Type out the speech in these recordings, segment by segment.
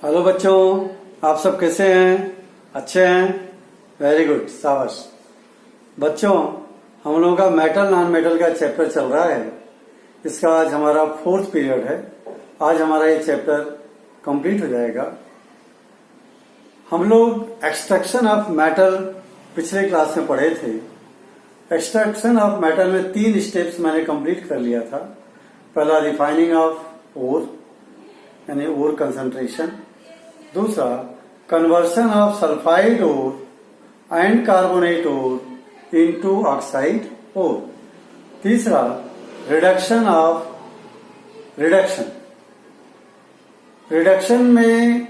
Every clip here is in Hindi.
हेलो बच्चों, आप सब कैसे हैं? अच्छे हैं? वेरी गुड, शाबाश। बच्चों, हम लोगों का मेटल नॉन मेटल का चैप्टर चल रहा है। इसका आज हमारा 4th पीरियड है। आज हमारा ये चैप्टर कंप्लीट हो जाएगा। हम लोग एक्सट्रैक्शन ऑफ मेटल पिछले क्लास में पढ़े थे। एक्सट्रैक्शन ऑफ मेटल में 3 स्टेप्स मैंने कंप्लीट कर लिया था। पहला रिफाइनिंग ऑफ ओर यानी ओर कंसंट्रेशन, दूसरा conversion of sulphide ore and carbonate ore into oxide ore, तीसरा रिडक्शन में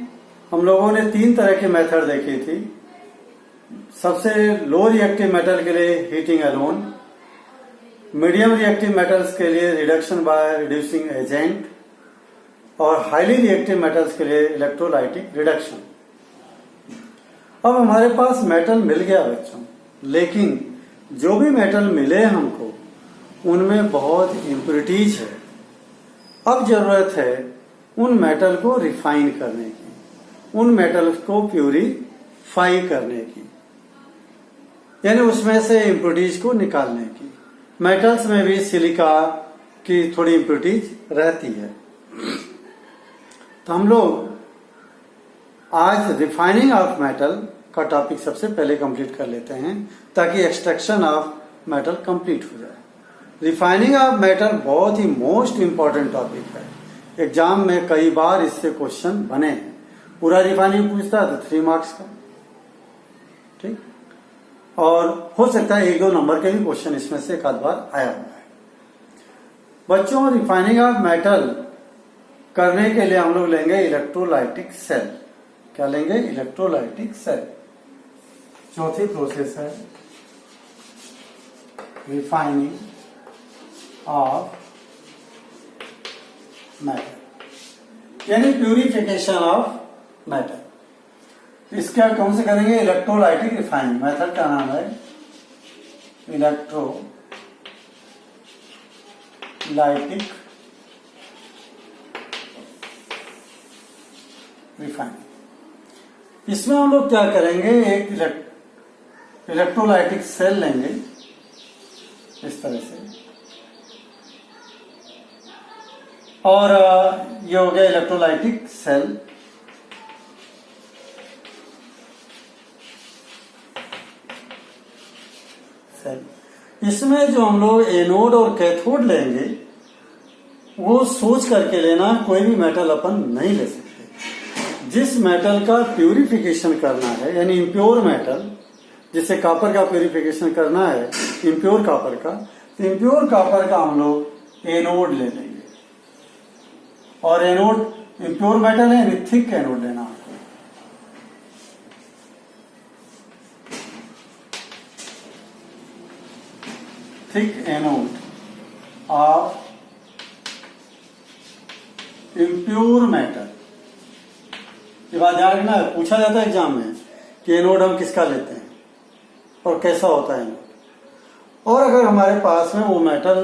हम लोगों ने 3 तरह के मेथड देखी थी। सबसे लो रिएक्टिव मेटल के लिए heating alone, medium reactive metals के लिए रिडक्शन बाय रिड्यूसिंग एजेंट और हाईली रिएक्टिव मेटल्स के लिए इलेक्ट्रोलाइटिक रिडक्शन। अब हमारे पास मेटल मिल गया बच्चों, लेकिन जो भी मेटल मिले हमको उनमें बहुत इम्प्योरिटीज है। अब जरूरत है उन मेटल को रिफाइन करने की, उन मेटल्स को प्यूरिफाई करने की, यानी उसमें से इम्प्योरिटीज को निकालने की। मेटल्स में भी सिलिका की थोड़ी इम्प्योरिटीज रहती है। तो हम लोग आज रिफाइनिंग ऑफ मेटल का टॉपिक सबसे पहले कंप्लीट कर लेते हैं ताकि एक्सट्रैक्शन ऑफ मेटल कंप्लीट हो जाए। रिफाइनिंग ऑफ मेटल बहुत ही मोस्ट इंपॉर्टेंट टॉपिक है। एग्जाम में कई बार इससे क्वेश्चन बने हैं। पूरा रिफाइनिंग पूछता है तो 3 मार्क्स का, ठीक, और हो सकता है 1-2 नंबर के भी क्वेश्चन इसमें से एक आध बार आया हुआ है। बच्चों, रिफाइनिंग ऑफ मेटल करने के लिए हम लोग लेंगे इलेक्ट्रोलाइटिक सेल। क्या लेंगे? Electrolytic cell. चौथी प्रोसेस है रिफाइनिंग ऑफ मेटल यानी प्यूरिफिकेशन ऑफ मेटल। इसका कौन से करेंगे? Electrolytic refining. मेथड का नाम है इलेक्ट्रोलाइटिक रिफाइनिंग। इसमें हम लोग क्या करेंगे? एक इलेक्ट्रोलाइटिक सेल लेंगे इस तरह से, और ये हो गया इलेक्ट्रोलाइटिक सेल। इसमें जो हम लोग एनोड और कैथोड लेंगे वो सोच करके लेना, कोई भी मेटल अपन नहीं ले सकते। जिस मेटल का प्यूरिफिकेशन करना है यानी इम्प्योर मेटल, जिसे कॉपर का प्यूरिफिकेशन करना है, इम्प्योर कॉपर का, तो इम्प्योर कॉपर का हम लोग एनोड ले लेंगे। और एनोड इम्प्योर मेटल है, यानी थिक एनोड लेना आपको। Thick anode of impure metal. ये बात ध्यान रखना, पूछा जाता है एग्जाम में कि एनोड हम किसका लेते हैं और कैसा होता है एनोड। और अगर हमारे पास में वो मेटल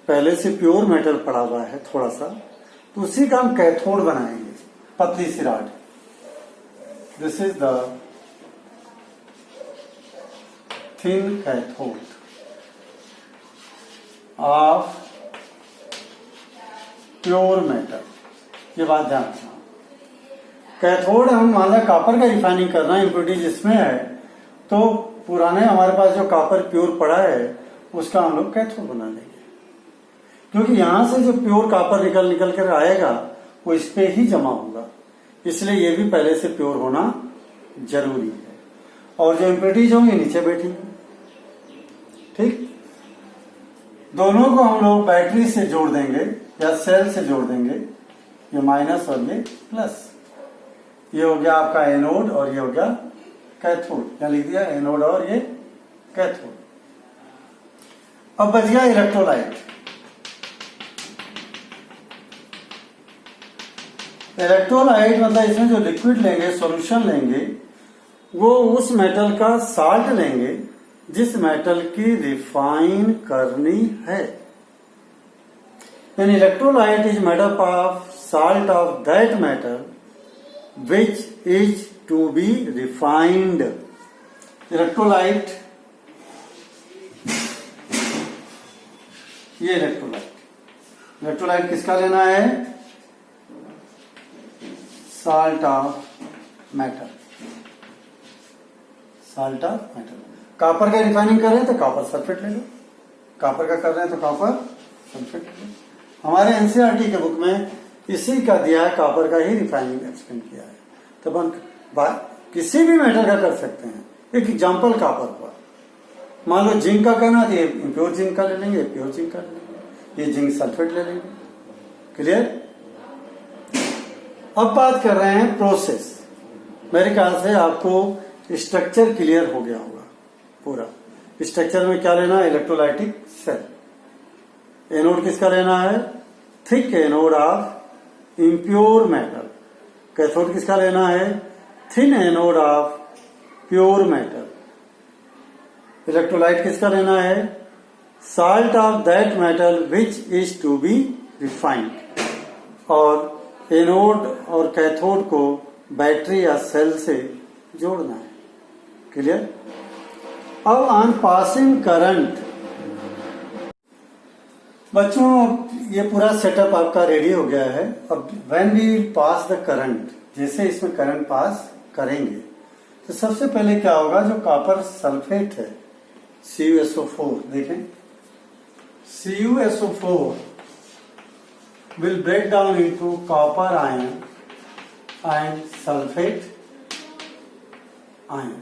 पहले से प्योर मेटल पड़ा हुआ है थोड़ा सा, तो उसी का हम कैथोड बनाएंगे, पतली सी rod. This is the thin cathode of pure metal. ये बात ध्यान रखना। कैथोड हम मान कॉपर का रिफाइनिंग करना, इम्प्योरिटीज इसमें है, तो पुराने हमारे पास जो कॉपर प्योर पड़ा है उसका हम लोग कैथोड बना लेंगे, क्योंकि यहां से जो प्योर कॉपर निकल कर आएगा वो इस पे ही जमा होगा, इसलिए ये भी पहले से प्योर होना जरूरी है। और जो इम्प्योरिटीज होंगी नीचे बैठी, ठीक। दोनों को हम लोग बैटरी से जोड़ देंगे या सेल से जोड़ देंगे, ये माइनस और ये प्लस। ये हो गया आपका एनोड और ये हो गया कैथोड। क्या लिख दिया? एनोड और ये कैथोड। अब बच गया इलेक्ट्रोलाइट। इलेक्ट्रोलाइट मतलब इसमें जो लिक्विड लेंगे, सॉल्यूशन लेंगे, वो उस मेटल का साल्ट लेंगे जिस मेटल की रिफाइन करनी है। An electrolyte is made up of salt of that metal which is to be refined. Electrolyte, ये इलेक्ट्रोलाइट किसका लेना है? Salt of metal, salt of metal. Copper का रिफाइनिंग कर रहे हैं तो कॉपर सल्फेट ले लो, कॉपर का कर रहे हैं तो कॉपर सल्फेट ले लो। हमारे एनसीईआरटी के बुक में इसी का दिया है, कॉपर का ही रिफाइनिंग एक्सप्लेन किया है। तो अपन किसी भी मेटल का कर सकते हैं। एक एग्जाम्पल कॉपर पर, मान लो जिंक का करना तो ये प्योर जिंक का ले लेंगे, प्योर जिंक का ले लेंगे, ये जिंक सल्फेट ले लेंगे। क्लियर? अब बात कर रहे हैं प्रोसेस। मेरे ख्याल से आपको स्ट्रक्चर क्लियर हो गया होगा पूरा। स्ट्रक्चर में क्या लेना है? Electrolytic cell. एनोड किसका लेना है? Thick anode of impure metal. Cathode किसका लेना है? Thin anode of pure metal. Electrolyte किसका लेना है? Salt of that metal which is to be refined. और एनोड और कैथोड को बैटरी या सेल से जोड़ना है। क्लियर? अब ऑन पासिंग करंट, बच्चों ये पूरा सेटअप आपका रेडी हो गया है। अब when we pass the current, जैसे इसमें करंट पास करेंगे तो सबसे पहले क्या होगा? जो कॉपर सल्फेट है CuSO4, देखें CuSO4 will break down into copper ion and sulfate ion.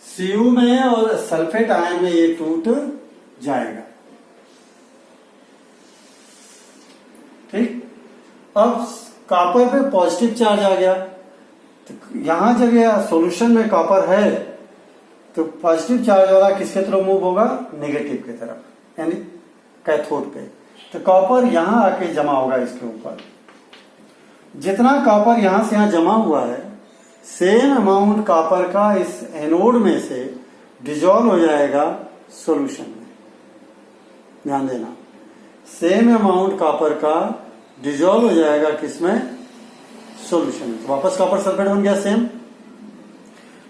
Cu में और सल्फेट आयन में ये टूट जाएगा। ठीक? अब कॉपर पे पॉजिटिव चार्ज आ गया, तो यहां जब यह सॉल्यूशन में कॉपर है तो पॉजिटिव चार्ज वाला किसके तरफ मूव होगा? नेगेटिव की तरफ, यानी कैथोड पे। तो कॉपर यहां आके जमा होगा इसके ऊपर। जितना कॉपर यहां से यहां जमा हुआ है, सेम अमाउंट कॉपर का इस एनोड में से डिजॉल्व हो जाएगा सॉल्यूशन में। ध्यान देना, सेम अमाउंट कॉपर का डिजॉल्व हो जाएगा किसमें? सॉल्यूशन में। तो वापस कॉपर सल्फेट बन गया सेम।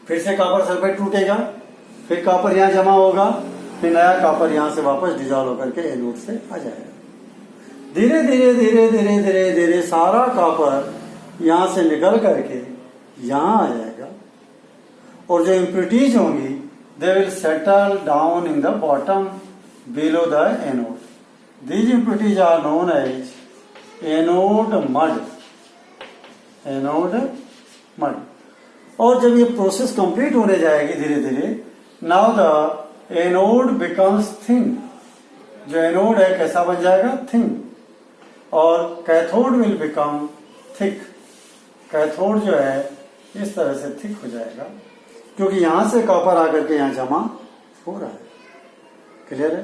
फिर से कॉपर सल्फेट टूटेगा, फिर कॉपर यहां जमा होगा, फिर नया कॉपर यहां से वापस डिजॉल्व होकर के एनोड से आ जाएगा। धीरे धीरे धीरे धीरे धीरे धीरे सारा कॉपर यहां से निकल करके यहां आ जाएगा, और जो इम्प्योरिटीज होंगी they will settle down in the bottom below the anode. These impurities are known as anode mud. Anode mud. और जब ये प्रोसेस कंप्लीट होने जाएगी धीरे धीरे, now the anode becomes thin. जो एनोड है कैसा बन जाएगा? थिन। और cathode will become thick. Cathode जो है इस तरह से थिक हो जाएगा, क्योंकि यहां से कॉपर आकर के यहां जमा हो रहा है। क्लियर है?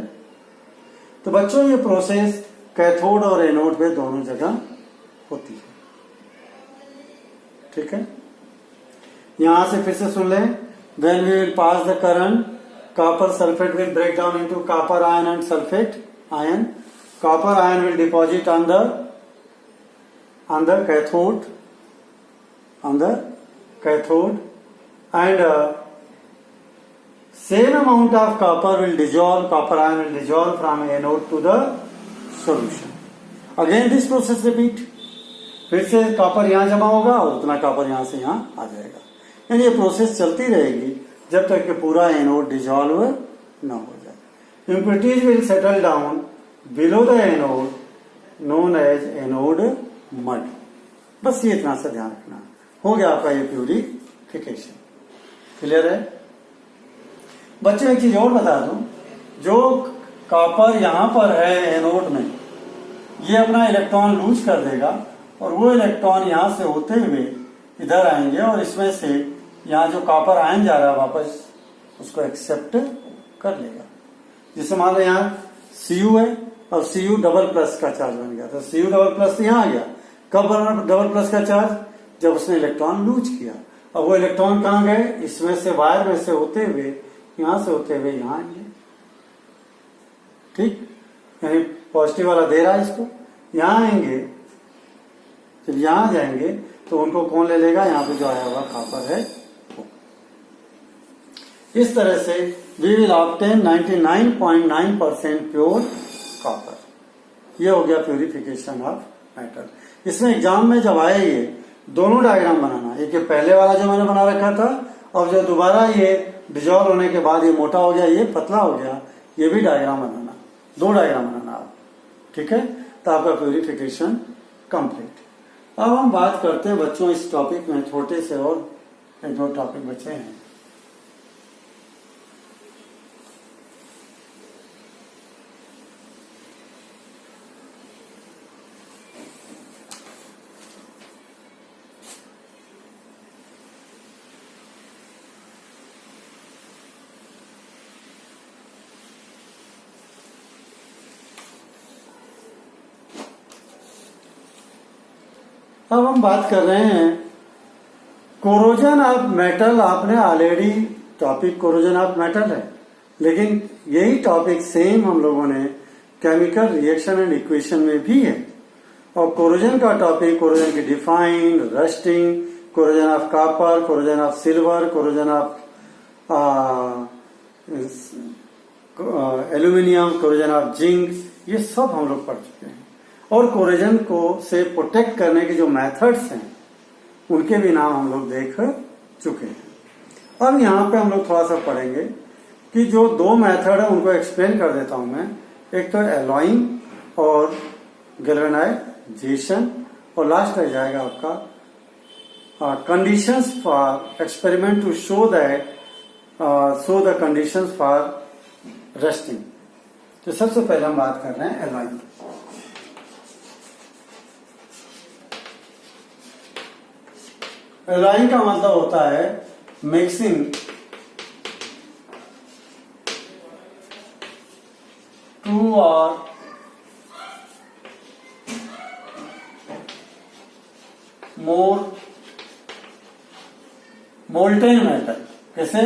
तो बच्चों ये प्रोसेस कैथोड और एनोड पे दोनों जगह होती है। ठीक है? यहां से फिर से सुन लें। When we will pass the current, copper sulphate will break down into copper ion and sulphate ion. Copper ion will deposit on the cathode, and same amount of copper will dissolve. Copper ion will dissolve from anode to the solution. Again this process repeat. फिर से कॉपर यहाँ जमा होगा और उतना कॉपर यहाँ से यहाँ आ जाएगा। यानी ये प्रोसेस चलती रहेगी जब तक कि पूरा एनोड डिजॉल्व न हो जाए। Impurities will settle down below the anode known as anode mud. बस ये इतना सा ध्यान रखना। हो गया आपका ये प्यूरिफिकेशन। क्लियर है? बच्चों एक चीज और बता दूं, जो कॉपर यहां पर है एनोड में, ये अपना इलेक्ट्रॉन लूज कर देगा और वो इलेक्ट्रॉन यहां से होते हुए इधर आएंगे और इसमें से यहां जो कॉपर आयन जा रहा है वापस उसको एक्सेप्ट कर लेगा। जिससे मान लो यहां Cu है और Cu डबल प्लस का चार्ज बन गया, तो Cu डबल प्लस तो यहां आ गया। कब बना डबल प्लस का चार्ज? जब उसने इलेक्ट्रॉन लूज किया। अब वो इलेक्ट्रॉन कहां गए? इसमें से वायर में से होते हुए यहां से होते हुए यहां आएंगे। ठीक? यानी पॉजिटिव वाला दे रहा है इसको, यहां आएंगे जब यहाँ जाएंगे तो उनको कौन ले लेगा, यहाँ पे जो आया हुआ कॉपर है वो। इस तरह से we will obtain 99.9% pure copper. ये हो गया प्यूरिफिकेशन ऑफ मेटल। इसमें एग्जाम में जब आए ये दोनों डायग्राम बनाना, एक ये पहले वाला जो मैंने बना रखा था और जो दोबारा ये डिजॉल्व होने के बाद ये मोटा हो गया, ये पतला हो गया, ये भी डायग्राम बनाना, दो डायग्राम बनाना आप, ठीक है। तो आपका प्यूरिफिकेशन कंप्लीट। अब हम बात करते हैं बच्चों इस टॉपिक में छोटे से और एक दो टॉपिक बचे हैं। अब हम बात कर रहे हैं कोरोजन ऑफ मेटल। आपने already topic corrosion of metal है, लेकिन यही टॉपिक सेम हम लोगों ने केमिकल रिएक्शन एंड इक्वेशन में भी है। और कोरोजन का टॉपिक, कोरोजन की define, rusting, corrosion of copper, corrosion of silver, corrosion of aluminium, corrosion of zinc, ये सब हम लोग पढ़ चुके हैं। और कोरोजन को से प्रोटेक्ट करने के जो मेथड्स हैं उनके भी नाम हम लोग देख चुके हैं। अब यहाँ पे हम लोग थोड़ा सा पढ़ेंगे कि जो दो मेथड है उनको एक्सप्लेन कर देता हूं मैं। एक तो एलॉइंग और गैल्वेनाइजेशन, और लास्ट रह जाएगा आपका conditions for experiment to show the conditions for rusting. तो सबसे पहले हम बात कर रहे हैं एलॉइंग। एलॉइंग का मतलब होता है मिक्सिंग टू और मोर मोल्टेन मेटल। कैसे?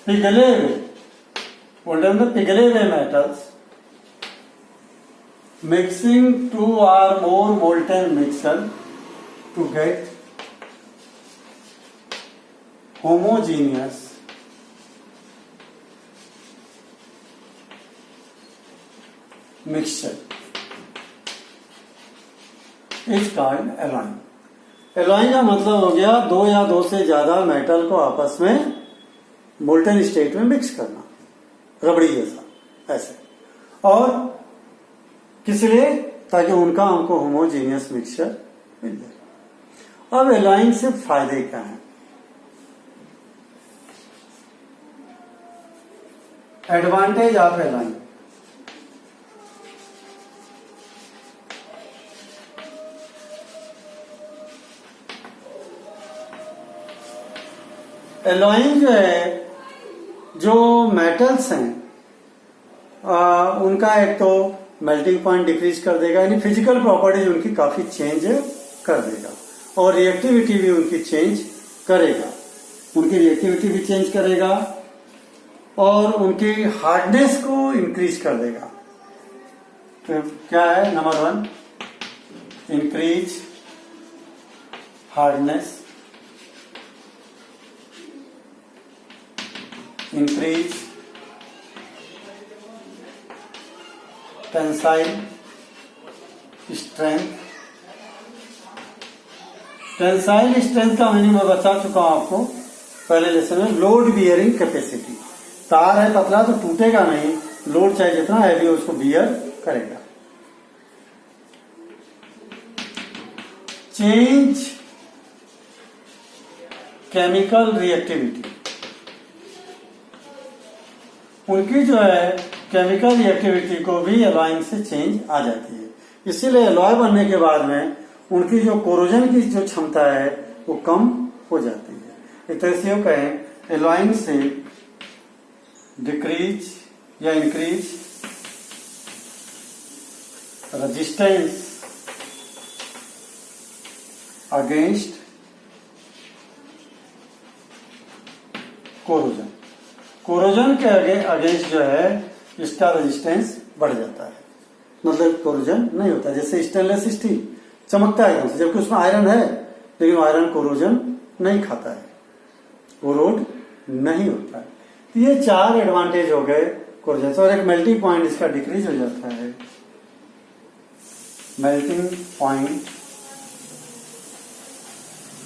पिघले हुए, पिघले हुए मेटल्स मिक्सिंग टू और more molten mixture to get homogeneous mixture is called alloying। Alloying का मतलब हो गया दो या दो से ज्यादा मेटल को आपस में मोल्टन स्टेट में मिक्स करना, रबड़ी जैसा ऐसे। और किस लिए? ताकि उनका हमको होमोजीनियस मिक्सचर मिल जाए। अब एलॉइंग से फायदे क्या हैं? Advantage of alloying. एलॉइंग जो है, जो मेटल्स हैं उनका एक तो मेल्टिंग पॉइंट डिक्रीज कर देगा, यानी फिजिकल प्रॉपर्टीज उनकी काफी चेंज कर देगा, और रिएक्टिविटी भी उनकी चेंज करेगा। उनकी रिएक्टिविटी भी चेंज करेगा और उनकी हार्डनेस को इंक्रीज कर देगा। तो क्या है? Number 1 increase hardness, increase tensile strength. Tensile strength का मीनिंग मैं बता चुका हूं आपको पहले लेसन में। लोड बियरिंग कैपेसिटी, तार है पतला तो टूटेगा नहीं, लोड चाहे जितना हैवी हो उसको बियर करेगा। चेंज केमिकल रिएक्टिविटी, उनकी जो है केमिकल रिएक्टिविटी को भी एलॉइंग से चेंज आ जाती है। इसीलिए एलॉय बनने के बाद में उनकी जो कोरोजन की जो क्षमता है वो कम हो जाती है। एक तरह से कहें एलॉइंग से डिक्रीज या increase resistance against corrosion. Corrosion के अगेंस्ट जो है इसका रेजिस्टेंस बढ़ जाता है, मतलब कोरोजन नहीं होता। जैसे स्टेनलेस स्टील चमकता है एकदम से, जबकि उसमें आयरन है, लेकिन आयरन कोरोजन नहीं खाता है, कोरोड नहीं होता है। तो ये 4 एडवांटेज हो गए कोरोजन से। और एक मेल्टिंग पॉइंट इसका डिक्रीज हो जाता है, मेल्टिंग पॉइंट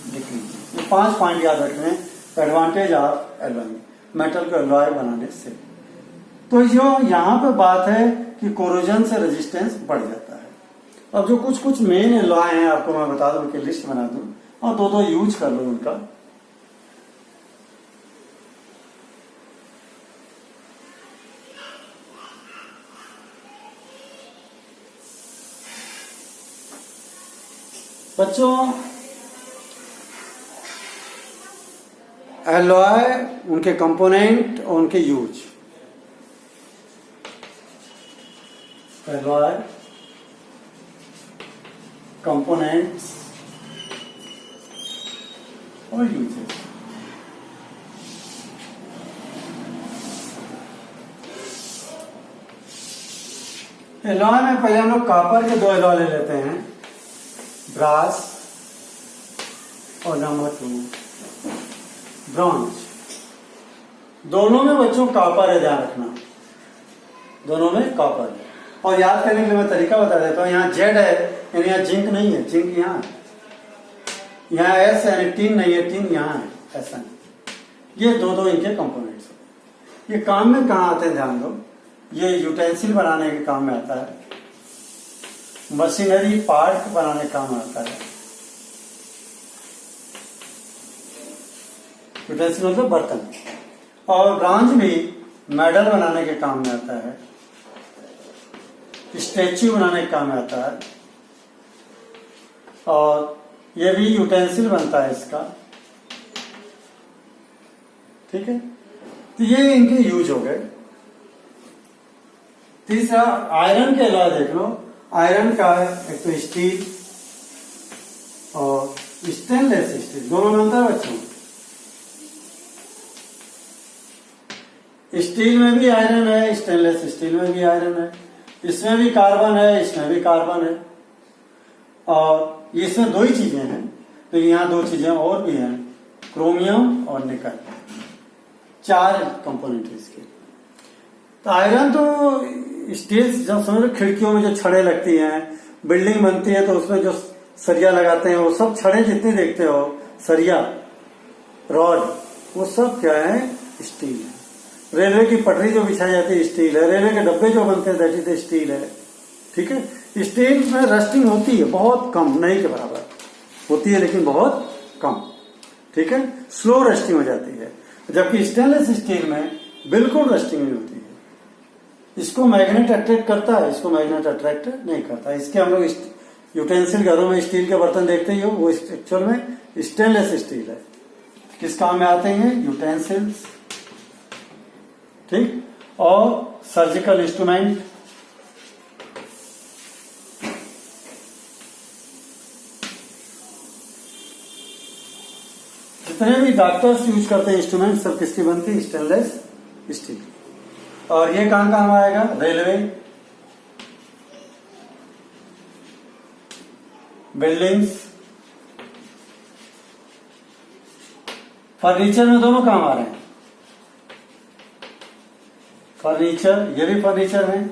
डिक्रीज। ये 5 पॉइंट याद रखने, एडवांटेज ऑफ एलॉय, मेटल को एलॉय बनाने से। तो जो यहाँ पे बात है कि कोरोजन से रेजिस्टेंस बढ़ जाता है। अब जो कुछ कुछ मेन एलॉय हैं आपको मैं बता दूं, उनकी लिस्ट बना दूं और दो यूज कर लो उनका। बच्चों, एलॉय, उनके कंपोनेंट और उनके यूज। एलॉय, कंपोनेंट्स और यूजेस। एलॉय में पहले हम लोग कॉपर के 2 एलॉय ले लेते हैं, ब्रास और नंबर 2 ब्रॉन्ज। दोनों में बच्चों कॉपर है, ध्यान रखना, दोनों में कॉपर है। और याद करने के लिए मैं तरीका बता देता हूं। यहाँ जेड है यानी यहाँ जिंक नहीं है, जिंक यहाँ है। यहाँ एस है यानी टीन नहीं है, टीन यहाँ है, ऐसा नहीं। ये दो इनके कंपोनेंट्स हैं। ये काम में कहाँ आते हैं ध्यान दो। ये यूटेंसिल बनाने के काम में आता है, मशीनरी पार्ट बनाने का काम आता है। यूटेंसिल मतलब बर्तन। और ब्रॉन्ज भी मेडल बनाने के काम में आता है, स्टैच्यू बनाने के काम में आता है, और ये भी यूटेंसिल बनता है इसका। ठीक है, तो ये इनके यूज हो गए। तीसरा, आयरन के अलावा देख लो, आयरन का एक तो स्टील और स्टेनलेस स्टील, दोनों में अंतर बच्चों। स्टील में भी आयरन है, स्टेनलेस स्टील में भी आयरन है। इसमें भी कार्बन है, इसमें भी कार्बन है। और इसमें 2 ही चीजें हैं, तो यहाँ 2 चीजें और भी हैं, क्रोमियम और निकल। 4 कंपोनेंट इसके। तो आयरन तो स्टील, जब समझ लो खिड़कियों में जो छड़ें लगती हैं, बिल्डिंग बनती है तो उसमें जो सरिया लगाते हैं, वो सब छड़ें जितनी देखते हो, सरिया, रॉड, वो सब क्या है, स्टील है। रेलवे की पटरी जो बिछाई जाती है स्टील है, रेलवे के डब्बे जो बनते हैं दैट इज स्टील है। ठीक है, स्टील में रस्टिंग होती है बहुत कम, नहीं के बराबर होती है, लेकिन बहुत कम। ठीक है, स्लो रस्टिंग हो जाती है, जबकि स्टेनलेस स्टील में बिल्कुल रस्टिंग नहीं होती है। इसको मैग्नेट अट्रैक्ट करता है, इसको मैग्नेट अट्रैक्ट नहीं करता। इसके हम लोग यूटेंसिल घरों में स्टील के बर्तन देखते ही हो, वो एक्चुअल में स्टेनलेस स्टील है। किस काम में आते हैं, यूटेंसिल्स, ठीक, और सर्जिकल इंस्ट्रूमेंट, जितने भी डॉक्टर्स यूज करते हैं इंस्ट्रूमेंट, सब किसकी बनती है, स्टेनलेस स्टील। और ये कहां काम आएगा, रेलवे, बिल्डिंग्स, फर्नीचर में दोनों काम आ रहे हैं। फर्नीचर, ये भी फर्नीचर है,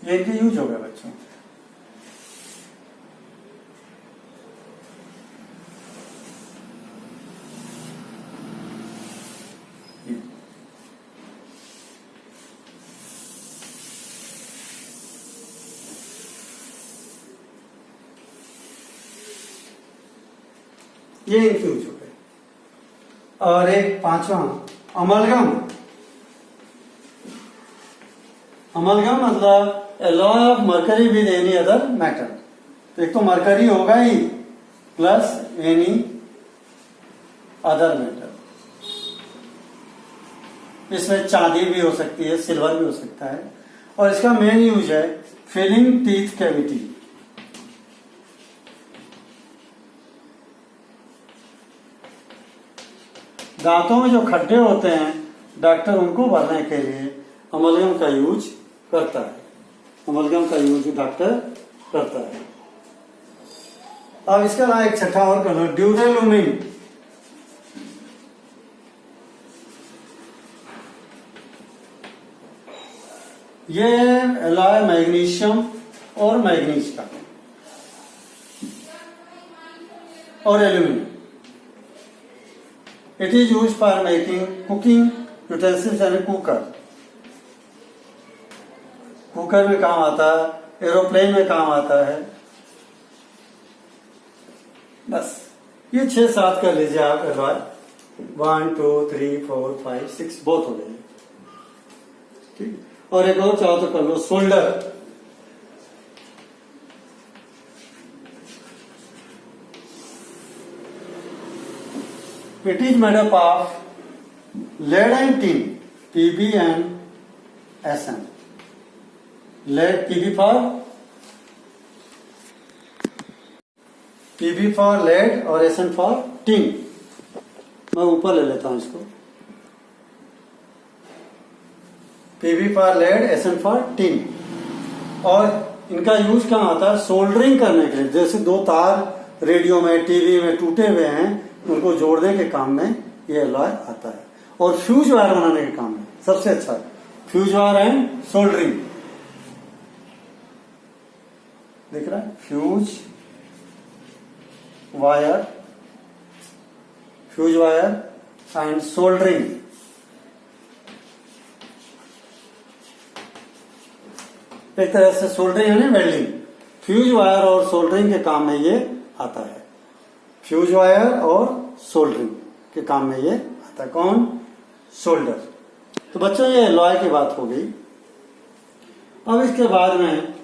ये इनके यूज हो गए बच्चों। ये इनके यूज हो गए। और एक 5वां, अमलगम। अमलगम मतलब alloy of mercury with any other metal. तो एक तो मरकरी होगा ही, प्लस एनी अदर मेटल। इसमें चांदी भी हो सकती है, सिल्वर भी हो सकता है। और इसका मेन यूज है फिलिंग टीथ कैविटी। दांतों में जो खड्डे होते हैं, डॉक्टर उनको भरने के लिए अमलगम का यूज करता है। अमलगम का यूज डॉक्टर करता है। अब इसका ना एक छठा और कर लो, ड्यूरेलुमिन। ये एलॉय मैग्नीशियम और मैग्नीज का और aluminium. It is use for making cooking utensils and cooker. Cooker में काम आता है, एरोप्लेन में काम आता है। बस ये 6-7 कर लीजिए आप एलॉय। 1 2 3 4 5 6 बहुत हो गए। ठीक, और एक और चाहो तो कर लो, solder. It is made up of lead and tin, Pb and Sn. Lead, Pb for lead और Sn for tin। मैं ऊपर ले लेता हूं इसको। Pb for lead, Sn for tin। और इनका यूज कहाँ आता है? सोल्डरिंग करने के लिए। जैसे 2 तार रेडियो में, टीवी में टूटे हुए हैं, उनको जोड़ने के काम में ये एलॉय आता है। और फ्यूज वायर बनाने के काम में सबसे अच्छा है फ्यूज वायर एंड सोल्डरिंग। दिख रहा है? Fuse wire and soldering. एक तरह से सोल्डरिंग यानी वेल्डिंग। फ्यूज वायर और सोल्डरिंग के काम में ये आता है। फ्यूज वायर और सोल्डरिंग के काम में ये आता है। कौन? सोल्डर। तो बच्चों ये एलॉय की बात हो गई। अब इसके बाद में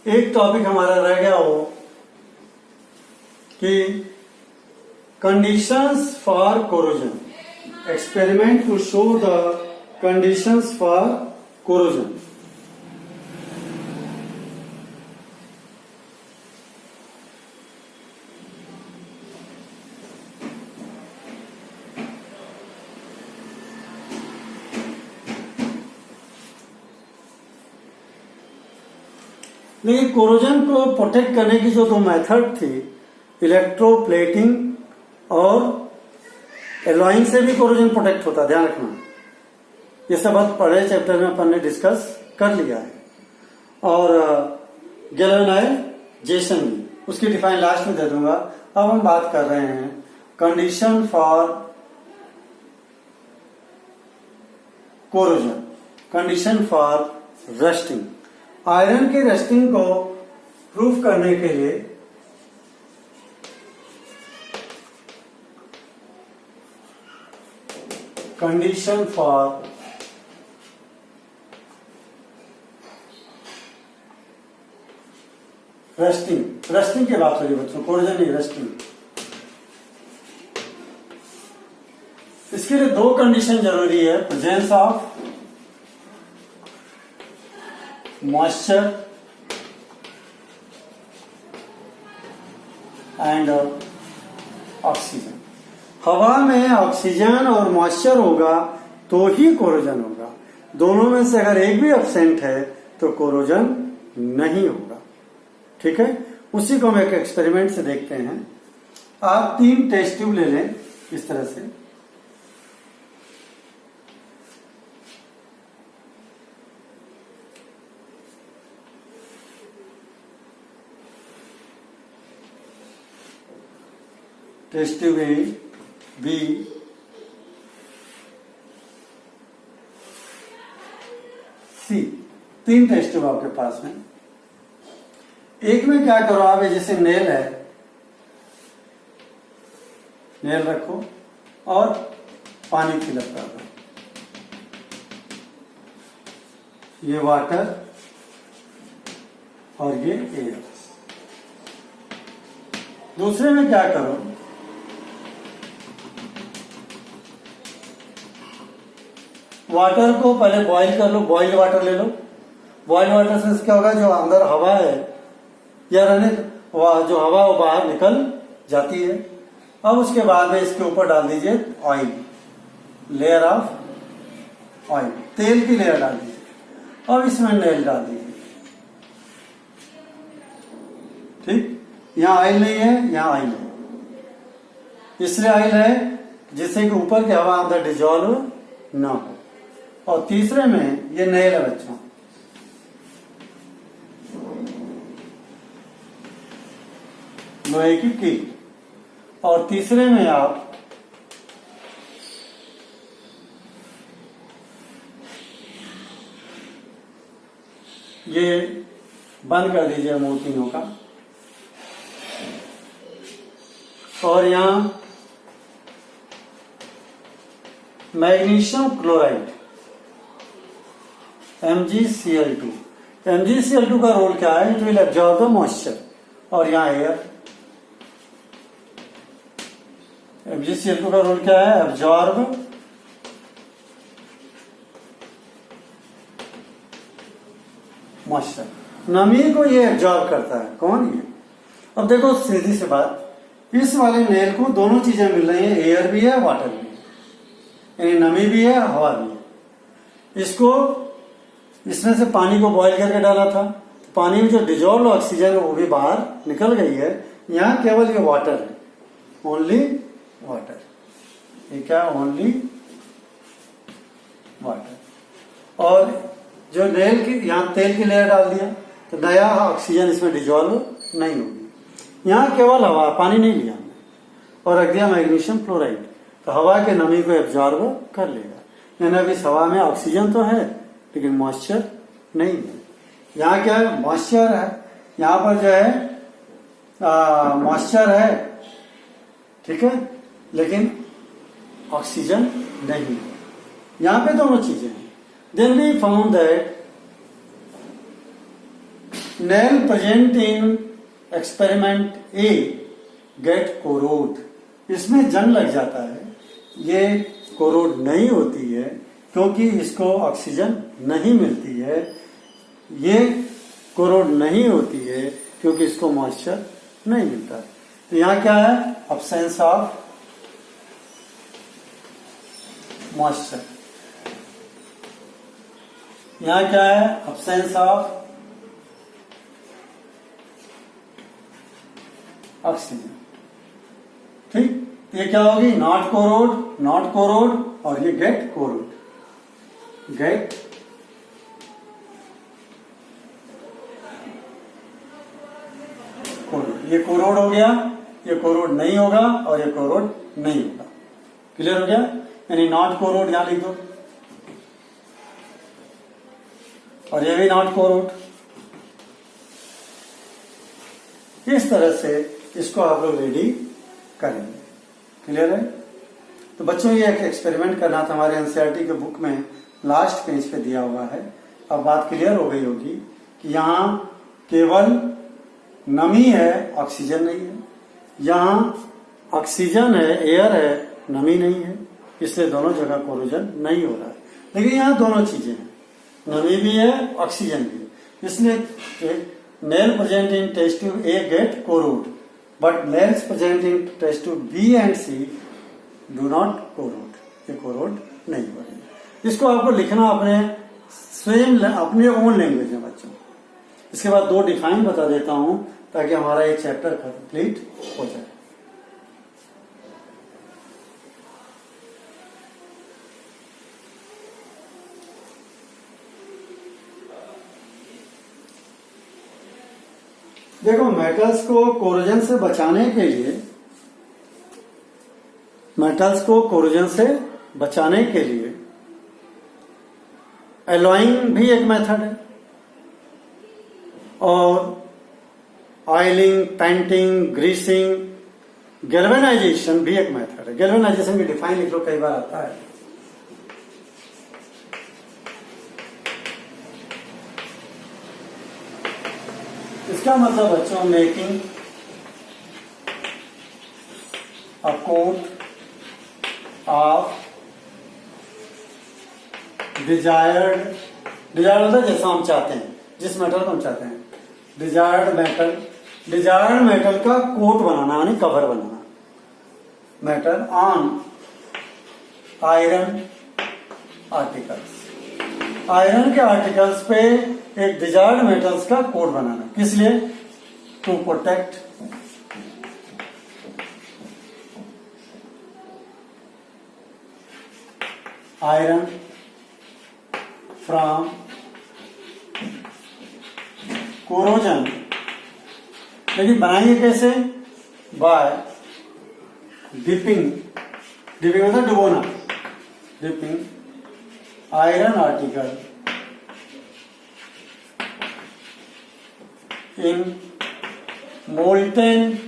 एक टॉपिक हमारा रह गया हो कि conditions for corrosion. Experiment to show the conditions for corrosion. लेकिन कोरोजन को प्रोटेक्ट करने की जो 2 मेथड थी, इलेक्ट्रोप्लेटिंग और एलॉइंग से भी कोरोजन प्रोटेक्ट होता है। ध्यान रखना, ये सब बात पढ़े चैप्टर में अपन ने डिस्कस कर लिया है। और गैल्वेनाइजेशन भी, उसकी डिफाइन लास्ट में दे दूंगा। अब हम बात कर रहे हैं condition for corrosion, condition for rusting. Iron की रस्टिंग को प्रूफ करने के लिए कंडीशन फॉर रस्टिंग की बात हो रही है बच्चों, कोरोजन नहीं, रस्टिंग। इसके लिए 2 कंडीशन जरूरी है, presence of moisture and oxygen. हवा में ऑक्सीजन और मॉइस्चर होगा तो ही कोरोजन होगा। दोनों में से अगर एक भी एब्सेंट है तो कोरोजन नहीं होगा। ठीक है, उसी को हम एक एक्सपेरिमेंट से देखते हैं। आप 3 टेस्ट ट्यूब ले लें इस तरह से। Test tube A, B, C, 3 test tube आपके पास में। एक में क्या करो आप, जैसे नेल है, नेल रखो और पानी फिलअप कर दो। ये वाटर और ये एयर। दूसरे में क्या करो, वाटर को पहले बॉईल कर लो, बॉइल्ड वाटर ले लो। बॉइल्ड वाटर से क्या होगा, जो अंदर हवा है या रहने जो हवा वो बाहर निकल जाती है। अब उसके बाद में इसके ऊपर डाल दीजिए ऑयल, लेयर ऑफ ऑयल, तेल की लेयर डाल दीजिए। अब इसमें नेल डाल दीजिए। ठीक, यहाँ ऑयल नहीं है, यहाँ ऑयल है। इसलिए ऑयल है जिससे कि ऊपर की हवा अंदर डिजॉल्व ना हो। और तीसरे में ये नेल है बच्चों, लोहे की कील। और तीसरे में आप ये बंद कर दीजिए मुंह तीनों का। और यहां मैग्नीशियम क्लोराइड MgCl2। MgCl2 का रोल क्या है, it will absorb the moisture. और यहाँ एयर, MgCl2 का रोल क्या है, एब्जॉर्ब मॉइस्चर, नमी को ये एब्जॉर्ब करता है। कौन ये? अब देखो सीधी सी बात, इस वाले नेल को दोनों चीजें मिल रही हैं, एयर भी है वाटर भी है, यानी नमी भी है हवा भी है। इसको इसमें से पानी को बॉईल करके डाला था, पानी में जो डिजॉल्व ऑक्सीजन है वो भी बाहर निकल गई है। यहाँ केवल ये वाटर है, ओनली वाटर। ये क्या, ओनली वाटर। और जो नेल की यहाँ तेल की लेयर डाल दिया तो नया ऑक्सीजन इसमें डिजॉल्व नहीं होगी। यहाँ केवल हवा, पानी नहीं लिया हमने, और रख दिया मैग्नीशियम क्लोराइड, तो हवा के नमी को एब्जॉर्ब कर लेगा। यानी अब इस हवा में ऑक्सीजन तो है लेकिन मॉइस्चर नहीं है। यहाँ क्या है, मॉइस्चर है, यहाँ पर जो है मॉइस्चर है, ठीक है, लेकिन ऑक्सीजन नहीं है। यहाँ पे दोनों चीजें हैं। Then we found that nail present in experiment A get corrode। इसमें जंग लग जाता है, ये कोरोड नहीं होती है क्योंकि इसको ऑक्सीजन नहीं मिलती है। ये कोरोड नहीं होती है क्योंकि इसको मॉइस्चर नहीं मिलता है। तो यहाँ क्या है, अब्सेंस ऑफ मॉइस्चर। यहाँ क्या है, अब्सेंस ऑफ ऑक्सीजन। ठीक, ये क्या होगी, नॉट कोरोड, नॉट कोरोड, और ये गेट कोरोड, गेट कोरोड। ये कोरोड हो गया, ये कोरोड नहीं होगा, और ये कोरोड नहीं होगा। क्लियर हो गया, यानी नॉट कोरोड यहां लिख दो, और ये भी नॉट कोरोड। इस तरह से इसको आप लोग रेडी करेंगे। क्लियर है? तो बच्चों ये एक एक्सपेरिमेंट करना था, हमारे एनसीईआरटी के बुक में लास्ट पेज पे दिया हुआ है। अब बात क्लियर हो गई होगी कि यहाँ केवल नमी है, ऑक्सीजन नहीं है। यहाँ ऑक्सीजन है, एयर है, नमी नहीं है, इसलिए दोनों जगह कोरोजन नहीं हो रहा है। लेकिन यहाँ दोनों चीजें हैं, नमी भी है, ऑक्सीजन भी है। इसलिए nail present in test tube A get corrode, but nails present in test tube B and C do not corrode. ये कोरोड नहीं हो रही है। इसको आपको लिखना अपने स्वयं, अपने ओन लैंग्वेज में बच्चों। इसके बाद दो डिफाइन बता देता हूं ताकि हमारा ये चैप्टर कंप्लीट हो जाए। देखो, मेटल्स को कोरोजन से बचाने के लिए, मेटल्स को कोरोजन से बचाने के लिए एलॉइंग भी एक मेथड है, और ऑयलिंग, पेंटिंग, ग्रीसिंग, गैल्वेनाइजेशन भी एक मेथड है। गैल्वेनाइजेशन की डिफाइन लिख लो, कई बार आता है। इसका मतलब बच्चों, making a coat of desired, desired होता है जैसा हम चाहते हैं, जिस मेटल को हम चाहते हैं। डिजायर्ड मेटल, डिजायर्ड मेटल का कोट बनाना यानी कवर बनाना। Metal on iron articles, iron के आर्टिकल्स पे एक डिजायर्ड मेटल्स का कोट बनाना, किस लिए? To protect iron from corrosion. लेकिन बनाएंगे कैसे? बाय डिपिंग, डिपिंग मतलब डुबोना, dipping iron article in molten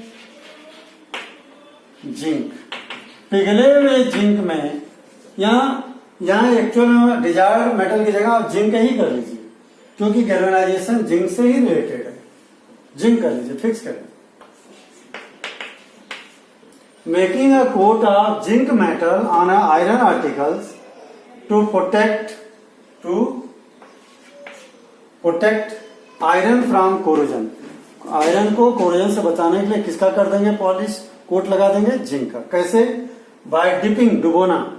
zinc, पिघले हुए जिंक में। यहाँ एक्चुअल में डिजायर्ड मेटल की जगह आप जिंक ही कर लीजिए, क्योंकि गैल्वेनाइजेशन जिंक से ही रिलेटेड है। जिंक कर लीजिए, फिक्स करें। Making a coat of zinc metal on iron articles to protect iron from corrosion. Iron को कोरोजन से बचाने के लिए किसका कर देंगे पॉलिश, कोट लगा देंगे जिंक का। कैसे? बाय डिपिंग, डुबोना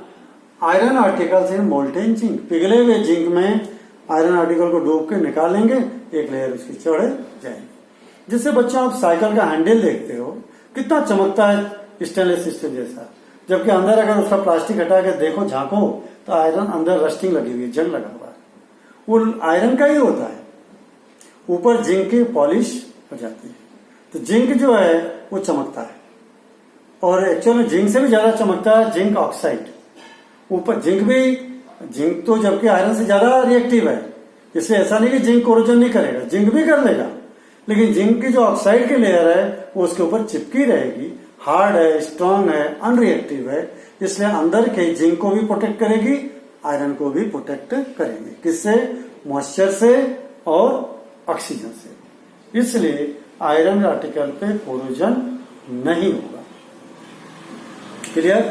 iron articles in molten zinc, पिघले हुए जिंक में आयरन आर्टिकल को डूब के निकालेंगे, एक लेयर उसकी चढ़ जाएगी। जिससे बच्चों आप साइकिल का हैंडल देखते हो कितना चमकता है स्टेनलेस स्टील जैसा, जबकि अंदर अगर उसका प्लास्टिक हटा के देखो, झांको, तो आयरन अंदर रस्टिंग लगी हुई है, जंग लगा हुआ है, वो आयरन का ही होता है। ऊपर जिंक की पॉलिश हो जाती है, तो जिंक जो है वो चमकता है। और एक्चुअली जिंक से भी ज्यादा चमकता है जिंक ऑक्साइड। ऊपर जिंक तो जबकि आयरन से ज्यादा रिएक्टिव है, इसलिए ऐसा नहीं कि जिंक कोरोजन नहीं करेगा, जिंक भी कर लेगा, लेकिन जिंक की जो ऑक्साइड की लेयर है वो उसके ऊपर चिपकी रहेगी, हार्ड है, स्ट्रांग है, अनरिएक्टिव है, इसलिए अंदर के जिंक को भी प्रोटेक्ट करेगी, आयरन को भी प्रोटेक्ट करेगी। किससे? मॉइस्चर से और ऑक्सीजन से। इसलिए आयरन आर्टिकल पे कोरोजन नहीं होगा। क्लियर?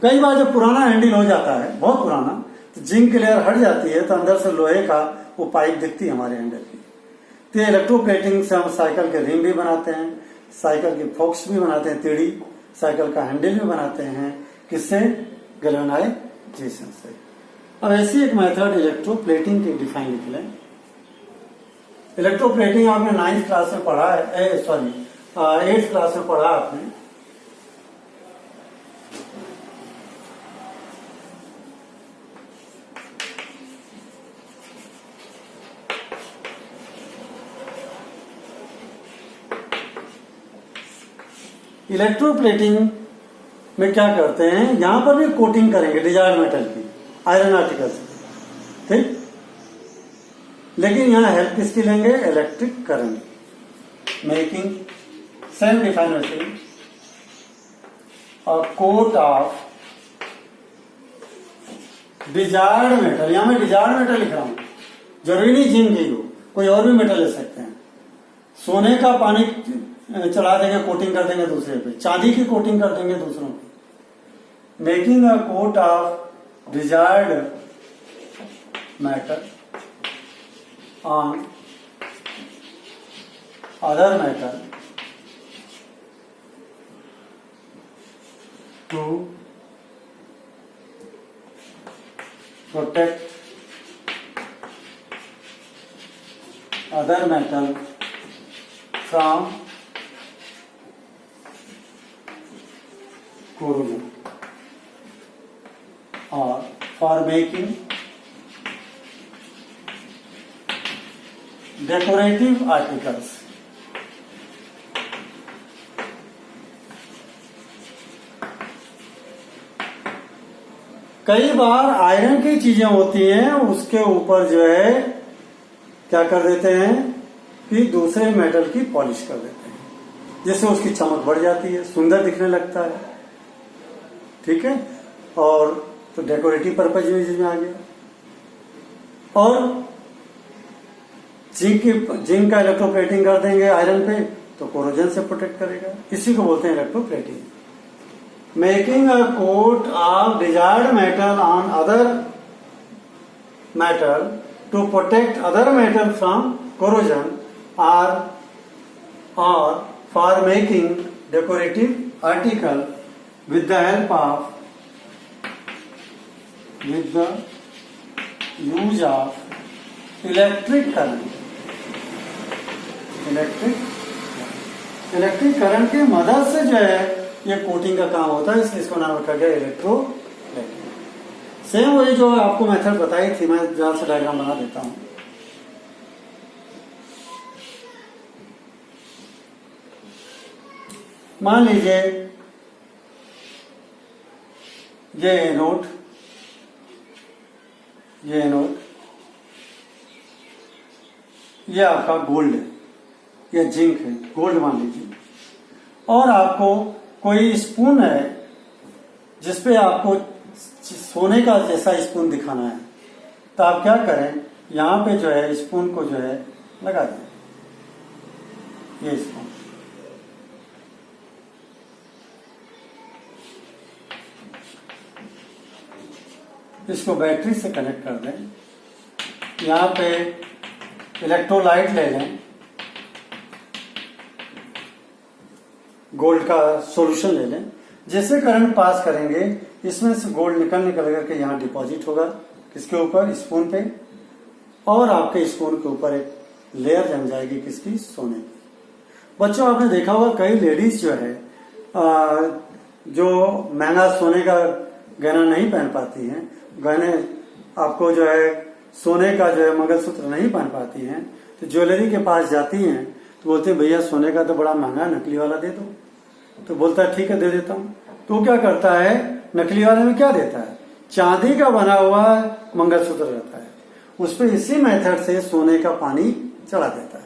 कई बार जब पुराना हैंडल हो जाता है, बहुत पुराना, तो जिंक की लेयर हट जाती है, तो अंदर से लोहे का वो पाइप दिखती है हमारे हैंडल की। तो इलेक्ट्रोप्लेटिंग से हम साइकिल के रिम भी बनाते हैं, साइकिल की फोक्स भी बनाते हैं, तीड़ी, साइकिल का हैंडल भी बनाते हैं। किससे? गैल्वेनाइजेशन से। अब ऐसी एक मेथड इलेक्ट्रोप्लेटिंग की डिफाइन लिख लें। इलेक्ट्रोप्लेटिंग आपने 9th क्लास में पढ़ा है, सॉरी 8th क्लास में पढ़ा आपने। इलेक्ट्रोप्लेटिंग में क्या करते हैं, यहां पर भी कोटिंग करेंगे डिजायर्ड मेटल की, आयरन आर्टिकल्स की, ठीक। लेकिन यहां हेल्प किसकी लेंगे? Electric current. Making self define machine a coat of desired metal. यहां मैं डिजायर्ड मेटल लिख रहा हूं, जरूरी नहीं जिंक ही हो, कोई और भी मेटल ले सकते हैं। सोने का पानी चढ़ा देंगे, कोटिंग कर देंगे दूसरे पे, चांदी की कोटिंग कर देंगे दूसरों पे। Making a coat of desired matter on other matter to protect other metal from corrosion or for making decorative articles। कई बार आयरन की चीजें होती हैं, उसके ऊपर जो है क्या कर देते हैं कि दूसरे मेटल की पॉलिश कर देते हैं, जिससे उसकी चमक बढ़ जाती है, सुंदर दिखने लगता है, ठीक है। और तो डेकोरेटिव पर्पज में आ गया। और जिंक का इलेक्ट्रोप्लेटिंग कर देंगे आयरन पे, तो कोरोजन से प्रोटेक्ट करेगा, इसी को बोलते हैं electroplating. Making a coat of desired metal on other metal to protect other metal from corrosion or for making decorative article with the use of electric current की मदद से जो है ये कोटिंग का काम होता है, इसलिए इसको नाम रखा गया इलेक्ट्रोप्लेटिंग। सेम वही जो आपको मेथड बताई थी, मैं जहां से डायग्राम बना देता हूं। मान लीजिए ये एनोड, ये आपका गोल्ड है या जिंक है, गोल्ड मान लीजिए, और आपको कोई स्पून है जिसपे आपको सोने का जैसा स्पून दिखाना है, तो आप क्या करें, यहां पे जो है स्पून को जो है लगा दें, ये स्पून, इसको बैटरी से कनेक्ट कर दें, यहां पे इलेक्ट्रोलाइट ले लें, गोल्ड का सॉल्यूशन ले लें, जैसे करंट पास करेंगे इसमें से गोल्ड निकल करके यहां डिपॉजिट होगा, किसके ऊपर, स्पून पे, और आपके स्पून के ऊपर एक लेयर जम जाएगी, किसकी, सोने की। बच्चों आपने देखा होगा कई लेडीज जो है जो महंगा सोने का गहना नहीं पहन पाती हैं, गहने आपको जो है सोने का जो है मंगलसूत्र नहीं पहन पाती हैं, तो ज्वेलरी के पास जाती हैं तो बोलते हैं भैया सोने का तो बड़ा महंगा, नकली वाला दे दो। तो बोलता है ठीक है दे देता हूं। तो क्या करता है, नकली वाले में क्या देता है, चांदी का बना हुआ मंगलसूत्र रहता है, उस पर इसी मेथड से सोने का पानी चढ़ा देता है,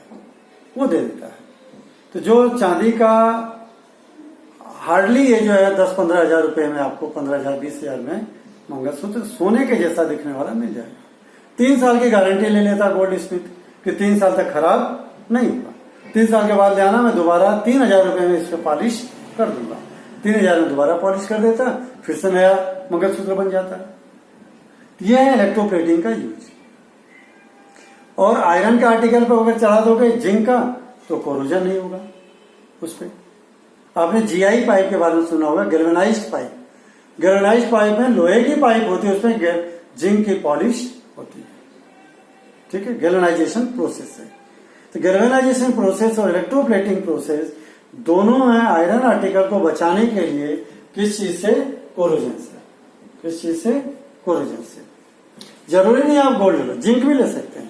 वो दे देता है। तो जो चांदी का हार्डली ये जो है 10-15 हजार रुपए में आपको 15,000-20 हजार में मंगलसूत्र सोने के जैसा दिखने वाला मिल जाएगा। 3 साल की गारंटी ले लेता गोल्ड स्मिथ कि 3 साल तक खराब नहीं होगा। 3 साल के बाद ले आना, मैं दोबारा 3,000 रुपए में इसको पॉलिश कर दूंगा। 3,000 में दोबारा पॉलिश कर देता, फिर से नया मंगलसूत्र बन जाता है। यह है इलेक्ट्रोप्लेटिंग का यूज। और आयरन के आर्टिकल पर अगर चढ़ा दोगे जिंक का तो कोरोजन नहीं होगा उस पर। आपने जीआई पाइप के बारे में सुना होगा, गैल्वेनाइज्ड पाइप। गैल्वेनाइज्ड पाइप में लोहे की पाइप होती है, उसमें जिंक की पॉलिश होती है, ठीक है, गैल्वेनाइजेशन प्रोसेस है। तो गैल्वेनाइजेशन प्रोसेस और इलेक्ट्रोप्लेटिंग प्रोसेस दोनों है आयरन आर्टिकल को बचाने के लिए, किस चीज से, कोरोजन से। किस चीज से, कोरोजन से। जरूरी नहीं आप गोल्ड लो, जिंक भी ले सकते हैं,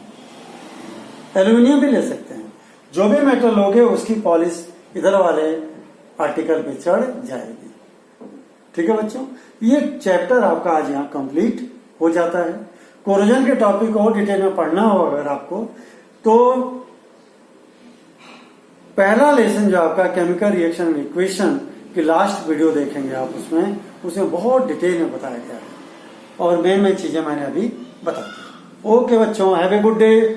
एल्यूमिनियम भी ले सकते हैं। जो भी मेटल लोगे उसकी पॉलिश इधर वाले आर्टिकल पे चढ़ जाएगी। ठीक है बच्चों, ये चैप्टर आपका आज यहाँ कंप्लीट हो जाता है। कोरोजन के टॉपिक को और डिटेल में पढ़ना हो अगर आपको, तो पहला लेसन जो आपका केमिकल रिएक्शन इक्वेशन की लास्ट वीडियो देखेंगे आप, उसमें बहुत डिटेल में बताया गया है और मेन चीजें मैंने अभी बता दी। ओके बच्चों, हैव ए गुड डे।